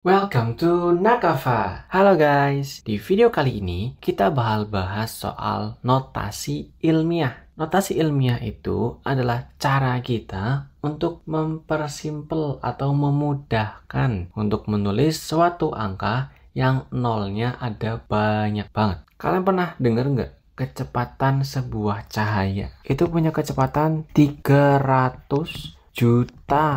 Welcome to Nakava. Halo guys, di video kali ini kita bakal bahas soal notasi ilmiah. Notasi ilmiah itu adalah cara kita untuk mempersimpel atau memudahkan untuk menulis suatu angka yang nolnya ada banyak banget. Kalian pernah dengar nggak? Kecepatan sebuah cahaya itu punya kecepatan 300 juta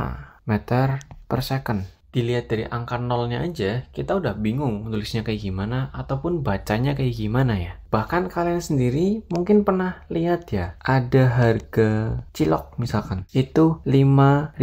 meter per second. Dilihat dari angka nolnya aja, kita udah bingung nulisnya kayak gimana ataupun bacanya kayak gimana ya. Bahkan kalian sendiri mungkin pernah lihat ya, ada harga cilok misalkan, itu 5.000.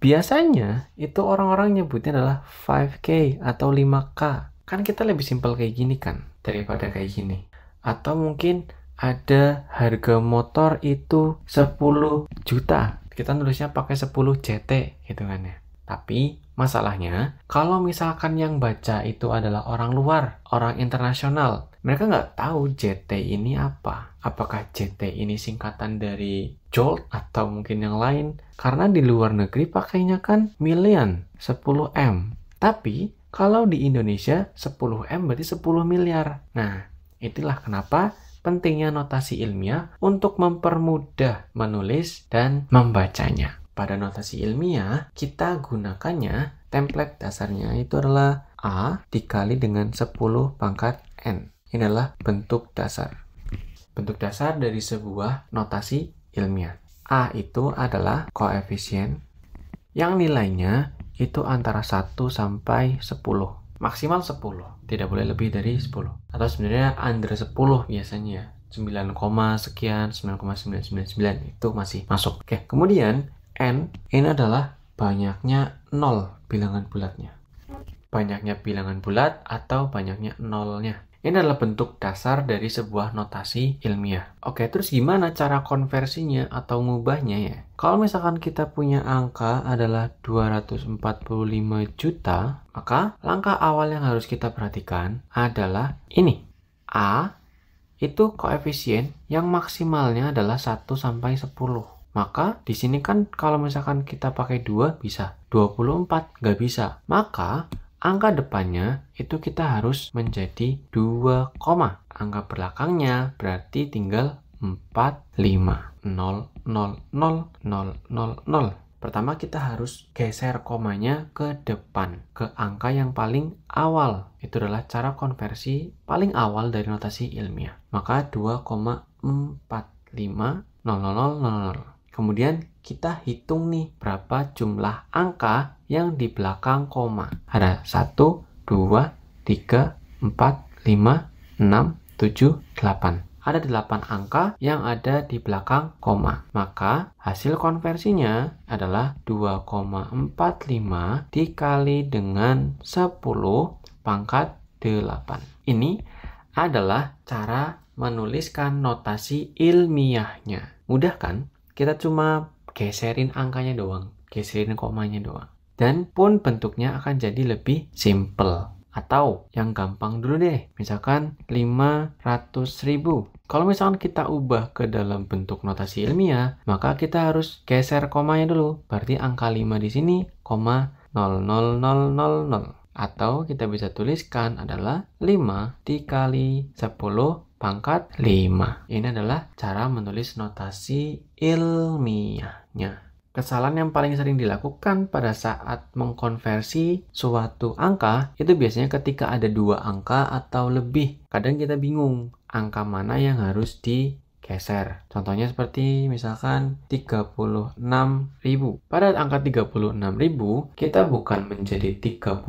Biasanya itu orang-orang nyebutnya adalah 5K atau 5K. Kan kita lebih simpel kayak gini kan, daripada kayak gini. Atau mungkin ada harga motor itu 10 juta. Kita nulisnya pakai 10 JT gitu kan ya. Tapi masalahnya, kalau misalkan yang baca itu adalah orang luar, orang internasional, mereka nggak tahu JT ini apa. Apakah JT ini singkatan dari Jolt atau mungkin yang lain? Karena di luar negeri pakainya kan million, 10M. Tapi kalau di Indonesia 10M berarti 10 miliar. Nah, itulah kenapa pentingnya notasi ilmiah untuk mempermudah menulis dan membacanya. Pada notasi ilmiah, kita gunakannya, template dasarnya itu adalah A dikali dengan 10 pangkat N. Ini adalah bentuk dasar. Bentuk dasar dari sebuah notasi ilmiah. A itu adalah koefisien yang nilainya itu antara 1 sampai 10. Maksimal 10. Tidak boleh lebih dari 10. Atau sebenarnya under 10 biasanya. 9, sekian, 9,999 itu masih masuk. Oke, kemudian N ini adalah banyaknya nol bilangan bulatnya. Banyaknya bilangan bulat atau banyaknya nolnya. Ini adalah bentuk dasar dari sebuah notasi ilmiah. Oke, terus gimana cara konversinya atau ngubahnya ya? Kalau misalkan kita punya angka adalah 245 juta, maka langkah awal yang harus kita perhatikan adalah ini. A itu koefisien yang maksimalnya adalah 1 sampai 10. Maka di sini kan kalau misalkan kita pakai 2 bisa, 24 nggak bisa. Maka angka depannya itu kita harus menjadi 2 koma. Angka belakangnya berarti tinggal 4, 5, 0, 0, 0, 0, 0, 0. Pertama kita harus geser komanya ke depan, ke angka yang paling awal. Itu adalah cara konversi paling awal dari notasi ilmiah. Maka 2,450000. Kemudian kita hitung nih berapa jumlah angka yang di belakang koma. Ada 1, 2, 3, 4, 5, 6, 7, 8. Ada 8 angka yang ada di belakang koma. Maka hasil konversinya adalah 2,45 dikali dengan 10 pangkat 8. Ini adalah cara menuliskan notasi ilmiahnya. Mudah kan? Kita cuma geserin angkanya doang, geserin komanya doang. Dan pun bentuknya akan jadi lebih simple. Atau yang gampang dulu deh, misalkan 500.000. Kalau misalkan kita ubah ke dalam bentuk notasi ilmiah, maka kita harus geser komanya dulu. Berarti angka 5 di sini, koma 00000. Atau kita bisa tuliskan adalah 5 dikali 10 pangkat 5. Ini adalah cara menulis notasi ilmiahnya. Kesalahan yang paling sering dilakukan pada saat mengkonversi suatu angka itu biasanya ketika ada 2 angka atau lebih. Kadang kita bingung angka mana yang harus digeser. Contohnya seperti misalkan 36.000. Pada angka 36.000 kita bukan menjadi 36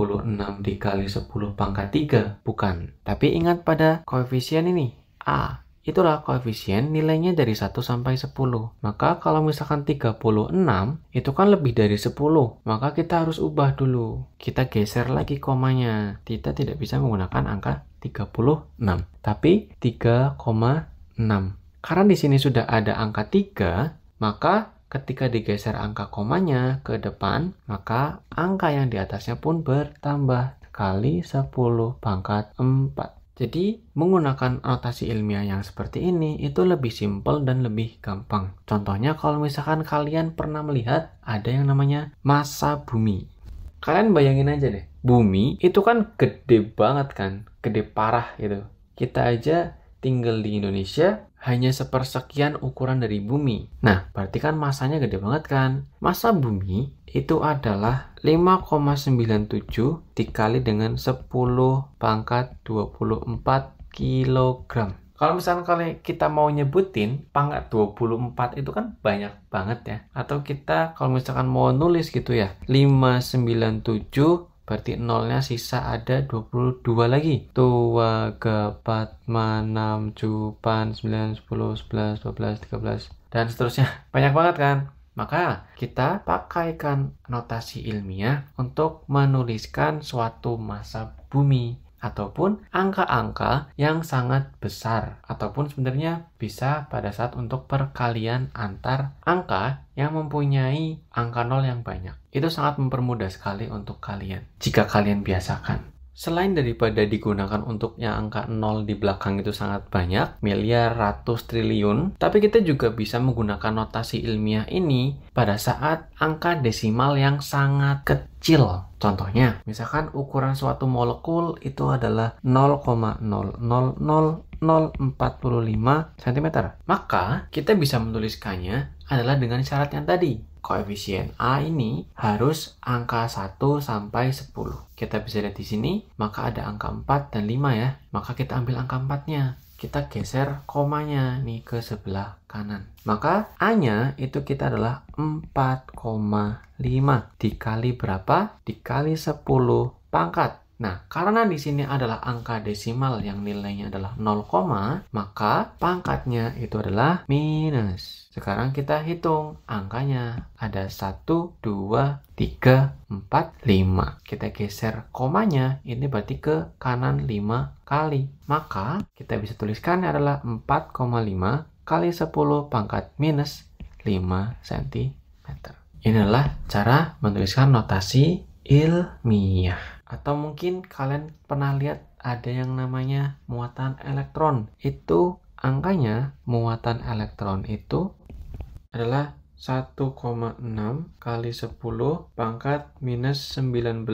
dikali 10 pangkat 3. Bukan. Tapi ingat pada koefisien ini. A. Itulah koefisien nilainya dari 1 sampai 10. Maka kalau misalkan 36 itu kan lebih dari 10. Maka kita harus ubah dulu. Kita geser lagi komanya. Kita tidak bisa menggunakan angka 36. Tapi 3,6. Karena di sini sudah ada angka 3, maka ketika digeser angka komanya ke depan, maka angka yang di atasnya pun bertambah kali 10 pangkat 4. Jadi, menggunakan notasi ilmiah yang seperti ini itu lebih simpel dan lebih gampang. Contohnya kalau misalkan kalian pernah melihat ada yang namanya massa bumi. Kalian bayangin aja deh, bumi itu kan gede banget kan, gede parah gitu. Kita aja tinggal di Indonesia hanya sepersekian ukuran dari bumi. Nah, berarti kan masanya gede banget kan. Massa bumi itu adalah 5,97 dikali dengan 10 pangkat 24 kilogram. Kalau misalnya kita mau nyebutin pangkat 24 itu kan banyak banget ya. Atau kita kalau misalkan mau nulis gitu ya, 597 berarti nolnya sisa ada 22 lagi. 2, 4, 6, 7, 9, 10, 11, 12, 13, dan seterusnya. Banyak banget kan? Maka kita pakaikan notasi ilmiah untuk menuliskan suatu massa bumi ataupun angka-angka yang sangat besar, ataupun sebenarnya bisa pada saat untuk perkalian antar angka yang mempunyai angka nol yang banyak. Itu sangat mempermudah sekali untuk kalian jika kalian biasakan. Selain daripada digunakan untuk yang angka 0 di belakang itu sangat banyak, miliar, ratus, triliun, tapi kita juga bisa menggunakan notasi ilmiah ini pada saat angka desimal yang sangat kecil. Contohnya, misalkan ukuran suatu molekul itu adalah 0,000045 cm. Maka kita bisa menuliskannya adalah dengan syarat yang tadi. Koefisien A ini harus angka 1 sampai 10. Kita bisa lihat di sini, maka ada angka 4 dan 5 ya. Maka kita ambil angka 4-nya. Kita geser komanya nih ke sebelah kanan. Maka A-nya itu kita adalah 4,5 dikali berapa? Dikali 10 pangkat. Nah, karena di sini adalah angka desimal yang nilainya adalah 0, maka pangkatnya itu adalah minus. Sekarang kita hitung angkanya. Ada 1, 2, 3, 4, 5. Kita geser komanya, ini berarti ke kanan 5 kali. Maka kita bisa tuliskan adalah 4,5 kali 10 pangkat minus 5 cm. Ini adalah cara menuliskan notasi ilmiah. Atau mungkin kalian pernah lihat ada yang namanya muatan elektron. Itu angkanya, muatan elektron itu adalah 1,6 kali 10 pangkat minus 19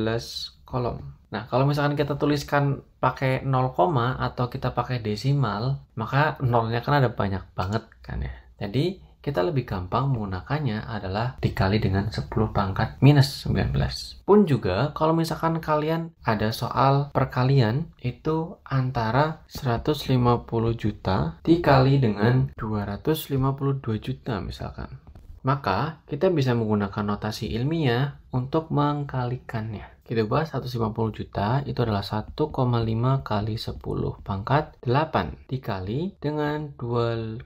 kolom. Nah, kalau misalkan kita tuliskan pakai 0, atau kita pakai desimal, maka nolnya kan ada banyak banget kan ya. Jadi kita lebih gampang menggunakannya adalah dikali dengan 10 pangkat minus 19. Pun juga kalau misalkan kalian ada soal perkalian itu antara 150 juta dikali dengan 252 juta misalkan. Maka kita bisa menggunakan notasi ilmiah untuk mengkalikannya. Kita bahas 150 juta itu adalah 1,5 kali 10 pangkat 8 dikali dengan 2,52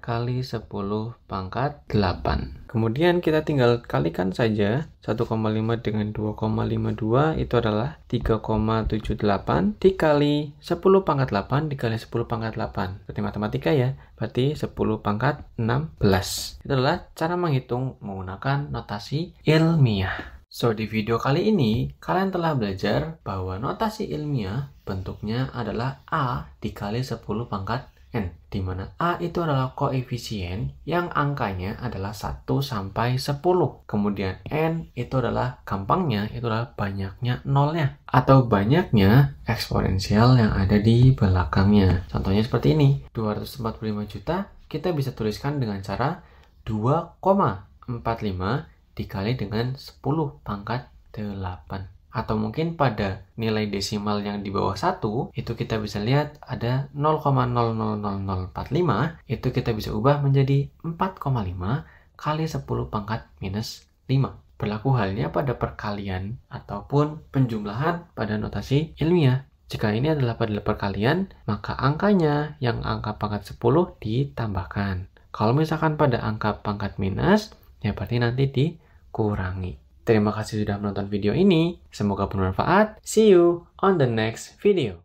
kali 10 pangkat 8. Kemudian kita tinggal kalikan saja 1,5 dengan 2,52 itu adalah 3,78 dikali 10 pangkat 8 dikali 10 pangkat 8. Berarti matematika ya, berarti 10 pangkat 16. Itu adalah cara menghitung menggunakan notasi ilmiah. So, di video kali ini, kalian telah belajar bahwa notasi ilmiah bentuknya adalah A dikali 10 pangkat N, di mana A itu adalah koefisien yang angkanya adalah 1 sampai 10. Kemudian N itu adalah gampangnya, itu adalah banyaknya nolnya, atau banyaknya eksponensial yang ada di belakangnya. Contohnya seperti ini, 245 juta, kita bisa tuliskan dengan cara 2,45 dikali dengan 10 pangkat 8. Atau mungkin pada nilai desimal yang di bawah 1, itu kita bisa lihat ada 0,000045, itu kita bisa ubah menjadi 4,5 kali 10 pangkat minus 5. Berlaku halnya pada perkalian ataupun penjumlahan pada notasi ilmiah. Jika ini adalah pada perkalian, maka angkanya yang angka pangkat 10 ditambahkan. Kalau misalkan pada angka pangkat minus, ya berarti nanti dikurangi. Terima kasih sudah menonton video ini. Semoga bermanfaat. See you on the next video.